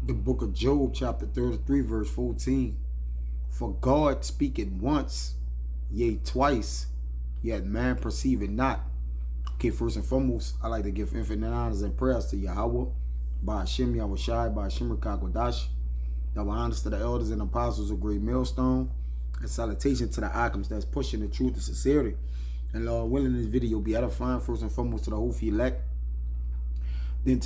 The book of Job, chapter 33, verse 14. For God speaketh once, yea, twice, yet man perceive it not. Okay, first and foremost, I like to give infinite honors and prayers to Yahweh, by Hashem Yahushai, by Hashem Rakakwadash. Double honors to the elders and apostles of Great Millstone, and salutation to the Akims that's pushing the truth and sincerity. And Lord willing, this video be edifying first and foremost to the whole elect, then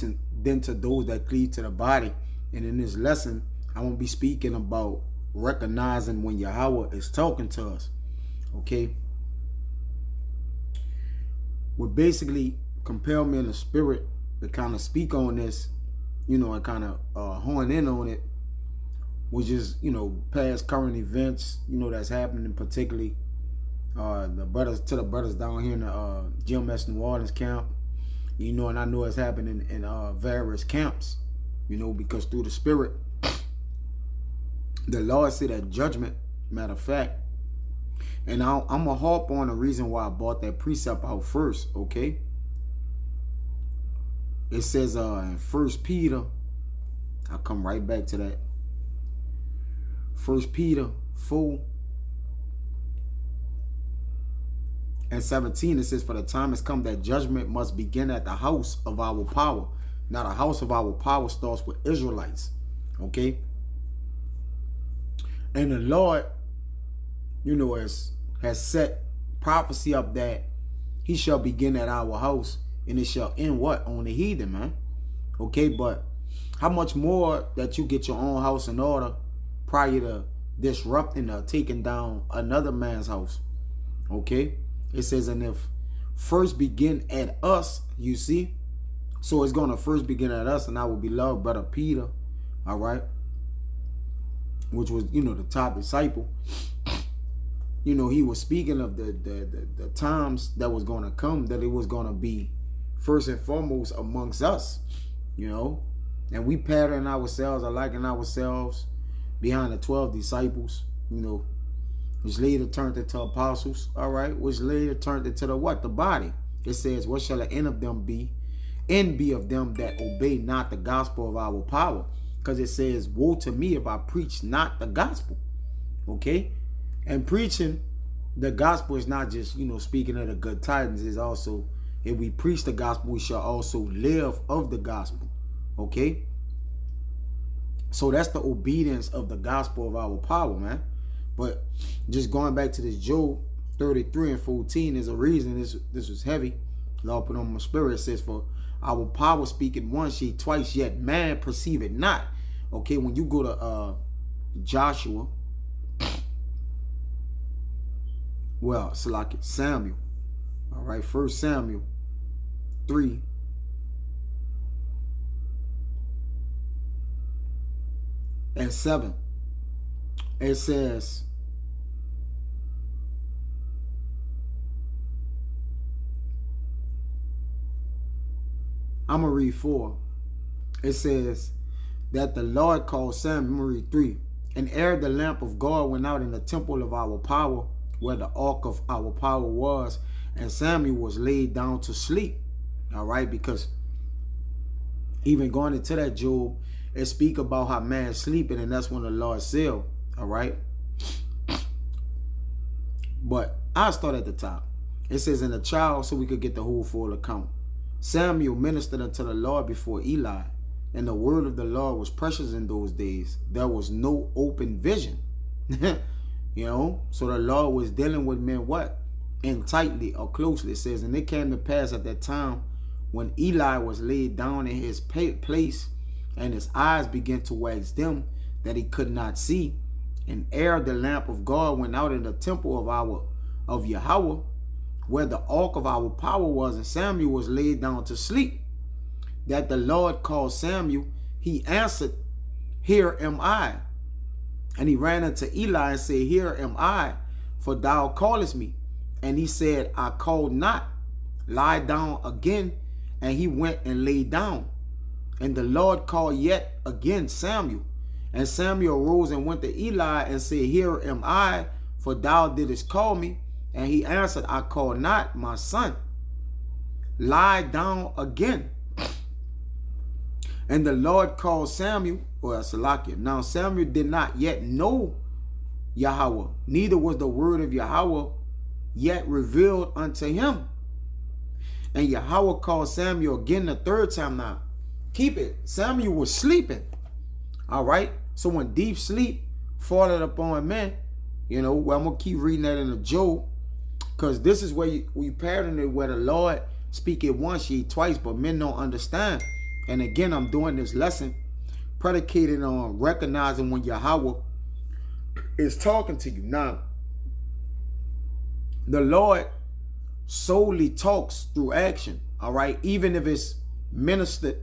to those that cleave to the body. And in this lesson, I won't be speaking about recognizing when Yahweh is talking to us. Okay? What basically compelled me in the spirit to kind of speak on this, and kind of hone in on it, was just, past current events, that's happening, particularly the brothers down here in the GMS New Orleans camp, and I know it's happening in various camps, because through the spirit, the Lord said that judgment, matter of fact, and I'm going to harp on the reason why I brought that precept out first, okay? It says in 1 Peter, I'll come right back to that. 1 Peter 4 and 17, it says, for the time has come that judgment must begin at the house of our power. Now, the house of our power starts with Israelites, okay? And the Lord, has set prophecy up that he shall begin at our house, and it shall end what? On the heathen, man. Okay, but how much more that you get your own house in order prior to disrupting or taking down another man's house? Okay, it says, and if first begin at us, you see, so it's going to first begin at us, and our beloved brother Peter, all right, which was, the top disciple. He was speaking of the times that was going to come, that it was going to be first and foremost amongst us, and we pattern ourselves or liken ourselves behind the 12 disciples, which later turned into apostles, all right, which later turned into the what? The body. It says, what shall the end of them be? End be of them that obey not the gospel of our power. Because it says, woe to me if I preach not the gospel. Okay? And preaching the gospel is not just, speaking of the good tidings. It's also, if we preach the gospel, we shall also live of the gospel. Okay? So that's the obedience of the gospel of our power, man. But just going back to this Job 33 and 14 is a reason this was heavy. Lord put on my spirit. It says, for our power speaketh once, yea, twice, yet man perceive it not. Okay, when you go to Joshua, well, it's like Samuel, all right, 1 Samuel 3 and 7, it says, I'm going to read 4. It says that the Lord called Samuel, I'm going to read 3. And ere the lamp of God went out in the temple of our power, where the ark of our power was, and Samuel was laid down to sleep. All right, because even going into that Job, it speak about how man sleeping, and that's when the Lord said, all right. But I'll start at the top. It says, in the child, so we could get the whole full account. Samuel ministered unto the Lord before Eli, and the word of the Lord was precious in those days. There was no open vision. So the Lord was dealing with men what? And tightly or closely. It says, and it came to pass at that time when Eli was laid down in his place, and his eyes began to wax dim, that he could not see. And ere the lamp of God went out in the temple of Yahweh, where the ark of our power was, and Samuel was laid down to sleep, that the Lord called Samuel, he answered, here am I. And he ran unto Eli and said, here am I, for thou callest me. And he said, I called not. Lie down again. And he went and lay down. And the Lord called yet again Samuel. And Samuel arose and went to Eli and said, here am I, for thou didst call me. And he answered, I call not, my son. Lie down again. And the Lord called Samuel, or Salakia. Now Samuel did not yet know Yahweh, neither was the word of Yahweh yet revealed unto him. And Yahweh called Samuel again the third time. Now, keep it. Samuel was sleeping. All right. So when deep sleep fallen upon men, you know, well, I'm going to keep reading that in the Job, because this is where we pattern it, where the Lord speak it once, ye twice, but men don't understand. And again, I'm doing this lesson predicated on recognizing when Yahweh is talking to you. Now, the Lord solely talks through action, all right? Even if it's ministered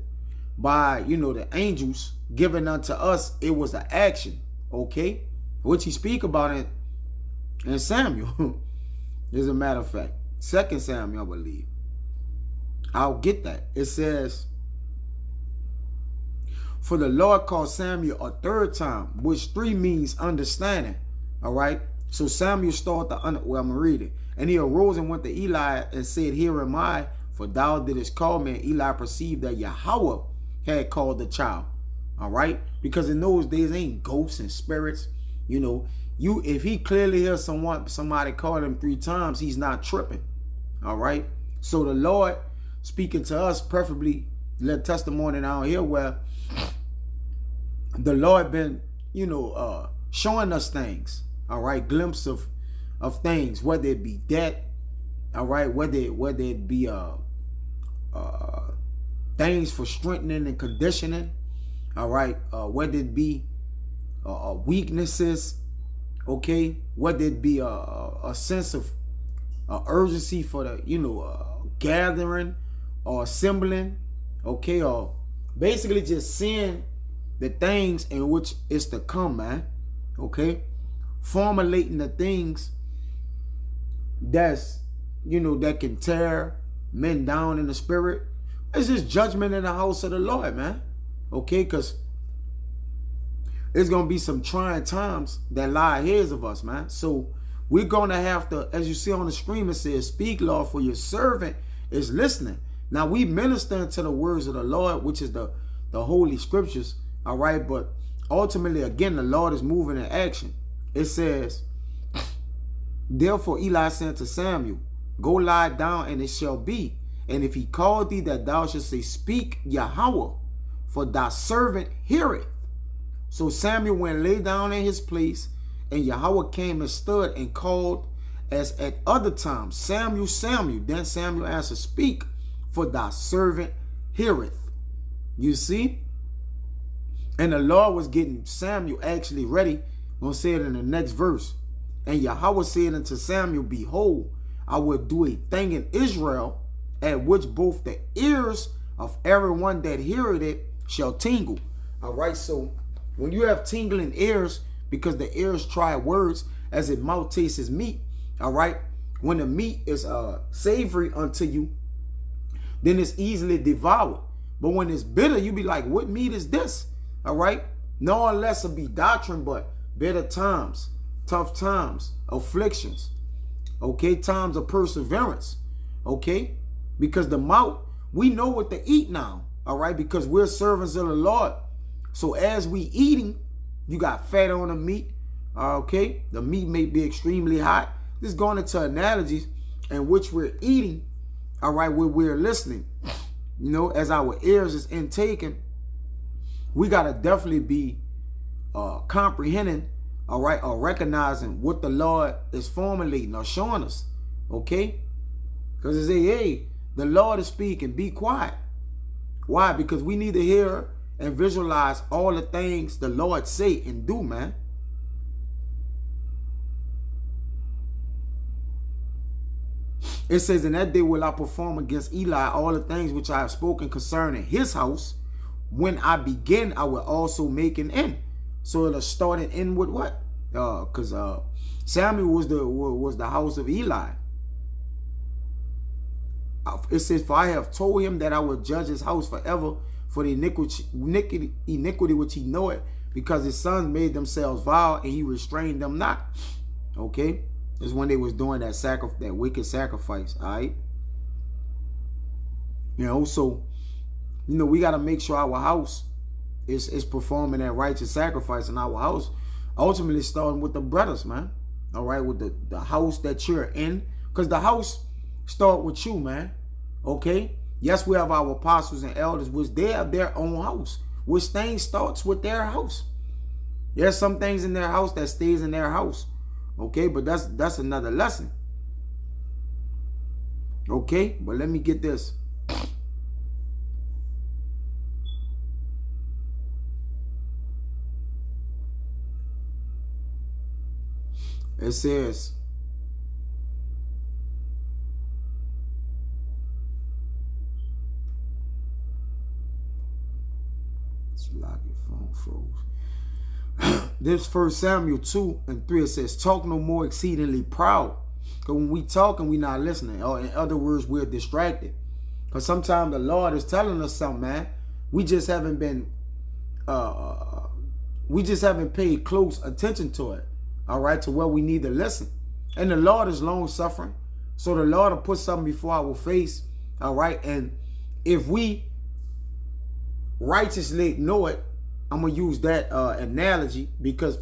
by, you know, the angels given unto us, it was an action, okay? Which he speak about in Samuel. As a matter of fact, 2 Samuel, I believe. I'll get that. It says, for the Lord called Samuel a third time, which 3 means understanding, all right? So Samuel started well, I'm going to read it. And he arose and went to Eli and said, here am I, for thou didst call me. And Eli perceived that Yahweh had called the child, all right? Because in those days, ain't ghosts and spirits, you know. If he clearly hears somebody call him 3 times, he's not tripping, all right? So the Lord speaking to us, preferably let testimony down here where the Lord been, you know, showing us things, all right, glimpse of things, whether it be death, all right, whether it be things for strengthening and conditioning, all right, whether it be weaknesses, okay, whether it be a sense of urgency for the, you know, gathering or assembling, okay, or basically just seeing the things in which is to come, man, okay, formulating the things that's, you know, that can tear men down in the spirit. It's just judgment in the house of the Lord, man, okay, because it's going to be some trying times that lie ahead of us, man. So we're going to have to, as you see on the screen, it says, speak, Lord, for your servant is listening. Now, we minister to the words of the Lord, which is the holy scriptures, all right? But ultimately, again, the Lord is moving in action. It says, therefore Eli said to Samuel, go lie down, and it shall be. And if he call thee, that thou shalt say, speak, Yahweh, for thy servant heareth. So Samuel went and lay down in his place, and Yahweh came and stood and called as at other times, Samuel, Samuel. Then Samuel answered, speak, for thy servant heareth. You see? And the Lord was getting Samuel actually ready. I'm going to say it in the next verse. And Yahweh said unto Samuel, behold, I will do a thing in Israel, at which both the ears of everyone that heareth it shall tingle. All right, so when you have tingling ears, because the ears try words, as it mouth tastes meat, all right? When the meat is savory unto you, then it's easily devoured. But when it's bitter, you be like, what meat is this? All right? No unless it be doctrine, but bitter times, tough times, afflictions, okay? Times of perseverance, okay? Because the mouth, we know what to eat now, all right? Because we're servants of the Lord. So as we eating, you got fat on the meat, okay? The meat may be extremely hot. This is going into analogies in which we're eating, all right, where we're listening. You know, as our ears is intaking, we got to definitely be comprehending, all right, or recognizing what the Lord is formulating or showing us, okay? Because it say, hey, the Lord is speaking, be quiet. Why? Because we need to hear and visualize all the things the Lord say and do, man. It says, in that day will I perform against Eli all the things which I have spoken concerning his house. When I begin, I will also make an end. So it'll start an end with what? Because Samuel was the house of Eli. It says, for I have told him that I will judge his house forever for the iniquity which he knoweth, because his sons made themselves vile, and he restrained them not. Okay? This is when they was doing that wicked sacrifice, all right? You know, so You know, we got to make sure our house is performing that righteous sacrifice in our house. Ultimately starting with the brothers, man. All right, with the house that you're in. Because the house start with you, man. Okay? Yes, we have our apostles and elders, which they have their own house. Which things starts with their house. There's some things in their house that stays in their house. Okay, but that's another lesson. Okay, but let me get this. It says, lock your phone froze. This 1 Samuel 2:3, it says, talk no more exceedingly proud. Because when we talking, we not listening. Or in other words, we're distracted. Because sometimes the Lord is telling us something, man. We just haven't been, we just haven't paid close attention to it. All right, to where we need to listen. And the Lord is long suffering. So the Lord will put something before our face. All right, and if we righteously ignore it, I'm going to use that analogy because,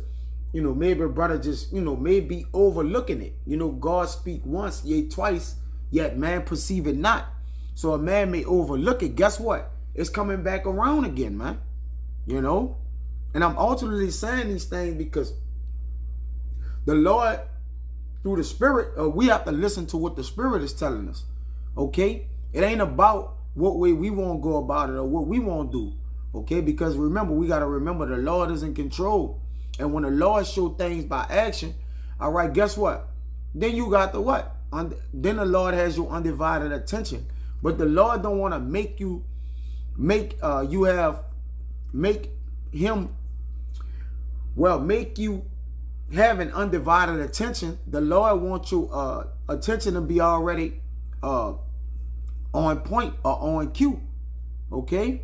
you know, maybe a brother just, you know, may be overlooking it. You know, God speak once, yea, twice, yet man perceive it not. So a man may overlook it. Guess what? It's coming back around again, man. You know? And I'm ultimately saying these things because the Lord, through the Spirit, we have to listen to what the Spirit is telling us. Okay? It ain't about what way we want to go about it or what we want to do. Okay? Because remember, we got to remember the Lord is in control. And when the Lord show things by action, all right, guess what? Then you got the what? Then the Lord has your undivided attention. But the Lord don't want to make you, make you have an undivided attention. The Lord wants your attention to be already on point or on cue. Okay?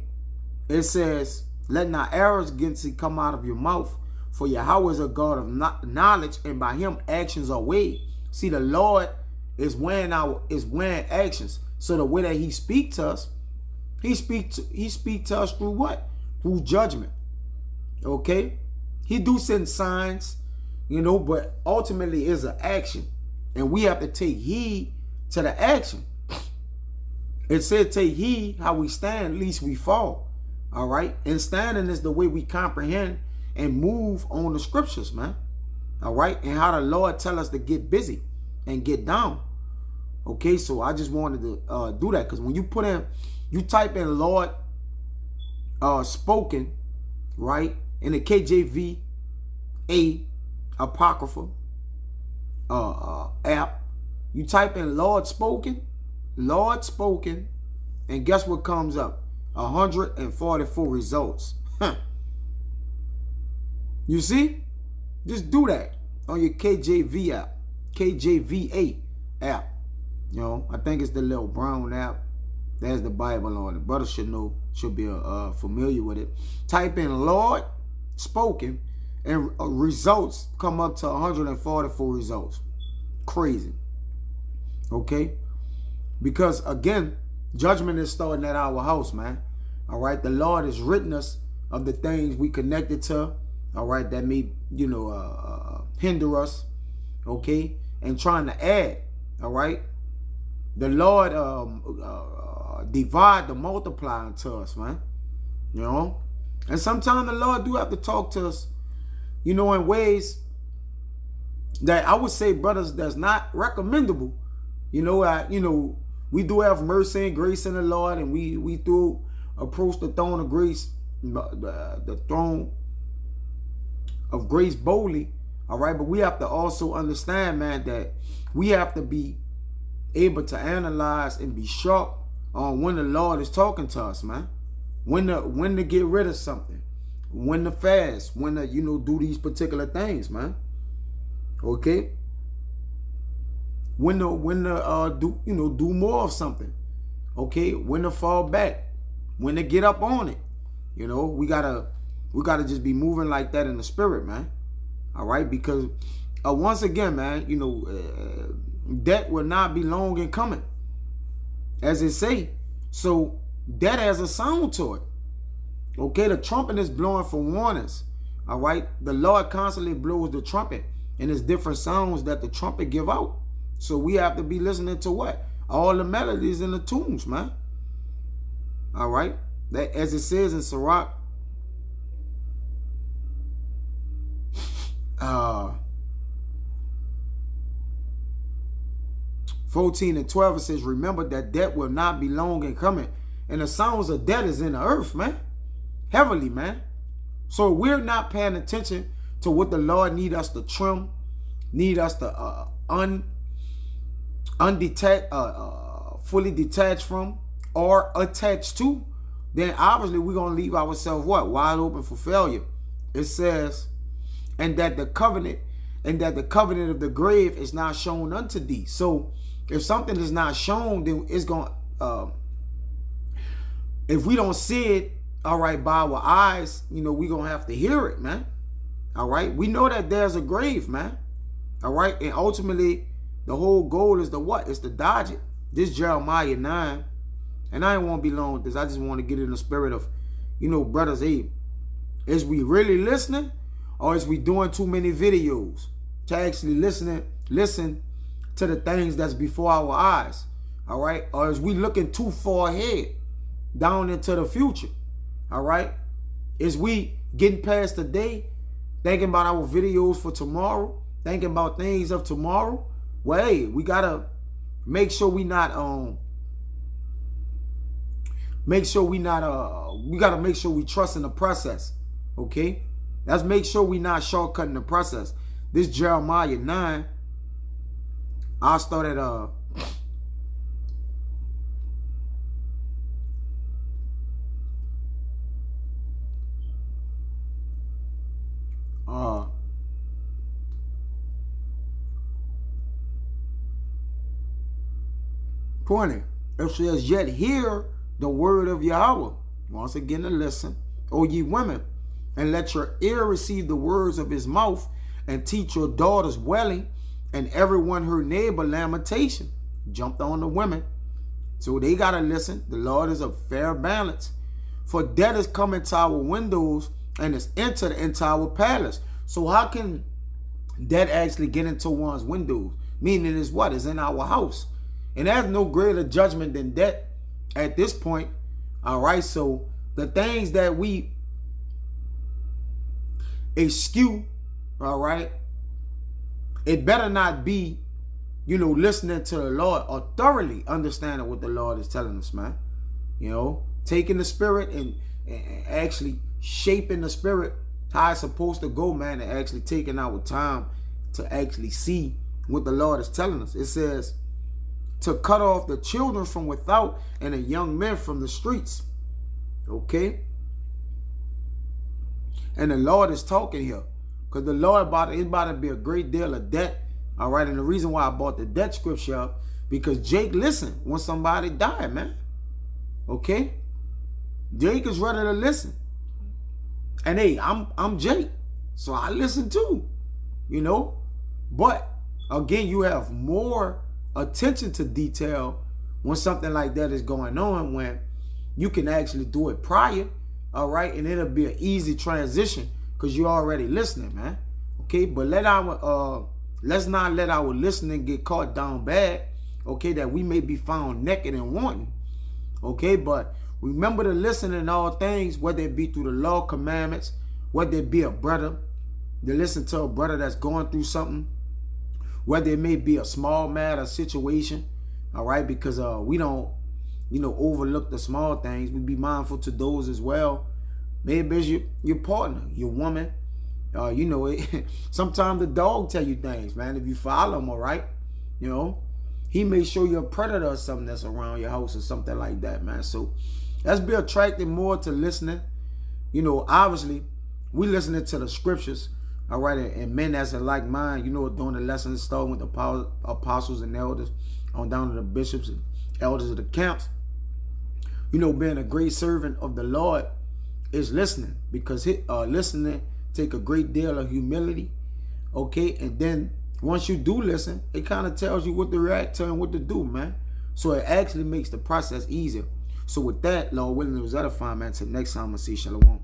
It says, let not arrogance come out of your mouth, for Yahweh is a God of knowledge, and by him actions are weighed. See, the Lord is weighing actions. So the way that he speak to us, he speak to us through what? Through judgment. Okay? He do send signs, you know, but ultimately is an action. And we have to take heed to the action. It said take heed how we stand, lest we fall. All right? And standing is the way we comprehend and move on the scriptures, man. All right? And how the Lord tell us to get busy and get down. Okay? So I just wanted to do that. Because when you type in Lord spoken, right? In the KJV Apocrypha app, you type in Lord spoken, and guess what comes up? 144 results. You see? Just do that on your KJV app, KJVA app. You know, I think it's the little brown app. There's the Bible on it. Brother should know, should be familiar with it. Type in Lord spoken, and results come up to 144 results. Crazy. Okay? Because again, judgment is starting at our house, man. All right? The Lord has written us of the things we connected to, all right, that may, you know, hinder us, okay? And trying to add, all right? The Lord divide the multiply unto us, man. You know? And sometimes the Lord do have to talk to us, you know, in ways that I would say, brothers, that's not recommendable. You know, we do have mercy and grace in the Lord, and we do approach the throne of grace, the throne of grace boldly. All right, but we have to also understand, man, that we have to be able to analyze and be sharp on when the Lord is talking to us, man. When to get rid of something, when to fast, when to, you know, do these particular things, man. Okay. When to do, you know, do more of something. Okay. When to fall back, when to get up on it. You know, we gotta just be moving like that in the spirit, man. All right, because once again, man, you know, debt will not be long in coming, as it say. So that has a sound to it. Okay, the trumpet is blowing for warnings. All right, the Lord constantly blows the trumpet, and there's different sounds that the trumpet give out. So we have to be listening to what? All the melodies and the tunes, man. All right, that as it says in Sirach, 14 and 12, it says, remember that death will not be long in coming. And the sounds of death is in the earth, man. Heavily, man. So we're not paying attention to what the Lord need us to trim, need us to fully detach from or attach to, then obviously we're going to leave ourselves what? Wide open for failure. It says, and that the covenant of the grave is not shown unto thee. So if something is not shown, then it's going if we don't see it, all right, by our eyes, you know, we're going to have to hear it, man. All right. We know that there's a grave, man. All right. And ultimately, the whole goal is to what? It's to dodge it. This Jeremiah 9. And I don't want to be long with this. I just want to get in the spirit of, you know, brothers, hey, is we really listening, or is we doing too many videos to actually listen to the things that's before our eyes? All right. Or is we looking too far ahead down into the future? All right. Is we getting past the day, thinking about our videos for tomorrow, thinking about things of tomorrow? Well, hey, we gotta make sure we not we gotta make sure we trust in the process. Okay, let's make sure we not shortcutting the process. This Jeremiah 9, I'll start at 20. It says, yet hear the word of Yahweh. Once again, to listen, O ye women, and let your ear receive the words of his mouth, and teach your daughters wailing, and everyone her neighbor lamentation. Jumped on the women. So they got to listen. The Lord is a fair balance. For death is coming to our windows, and is entered into our palace. So how can death actually get into one's windows? Meaning is what? Is in our house. And there's no greater judgment than that at this point. All right. So the things that we eschew, all right, it better not be, you know, listening to the Lord or thoroughly understanding what the Lord is telling us, man. You know, taking the spirit and actually shaping the spirit how it's supposed to go, man, and actually taking our time to actually see what the Lord is telling us. It says, to cut off the children from without and the young men from the streets. Okay? And the Lord is talking here. Because the Lord it's about to be a great deal of debt. All right? And the reason why I brought the debt scripture up, because Jake listened when somebody died, man. Okay? Jake is ready to listen. And hey, I'm Jake. So I listen too. You know? But again, you have more attention to detail when something like that is going on, when you can actually do it prior, all right, and it'll be an easy transition because you're already listening, man. Okay, but let's not let our listening get caught down bad, okay, that we may be found naked and wanting. Okay, but remember to listen in all things, whether it be through the law, commandments, whether it be a brother, to listen to a brother that's going through something, whether it may be a small matter situation, all right, because we don't, you know, overlook the small things. We be mindful to those as well. Maybe it's your partner, your woman. You know, sometimes the dog tell you things, man. If you follow him, all right, you know, he may show you a predator or something that's around your house or something like that, man. So let's be attracted more to listening. You know, obviously, we listening to the scriptures. All right, and men that's in like mind, you know, doing the lessons, starting with the apostles and elders, on down to the bishops and elders of the camps. You know, being a great servant of the Lord is listening, because listening take a great deal of humility. Okay, and then once you do listen, it kind of tells you what to react to and what to do, man. So it actually makes the process easier. So with that, Lord willing, it was edifying, man. Till next time, I'm going to see Shalom.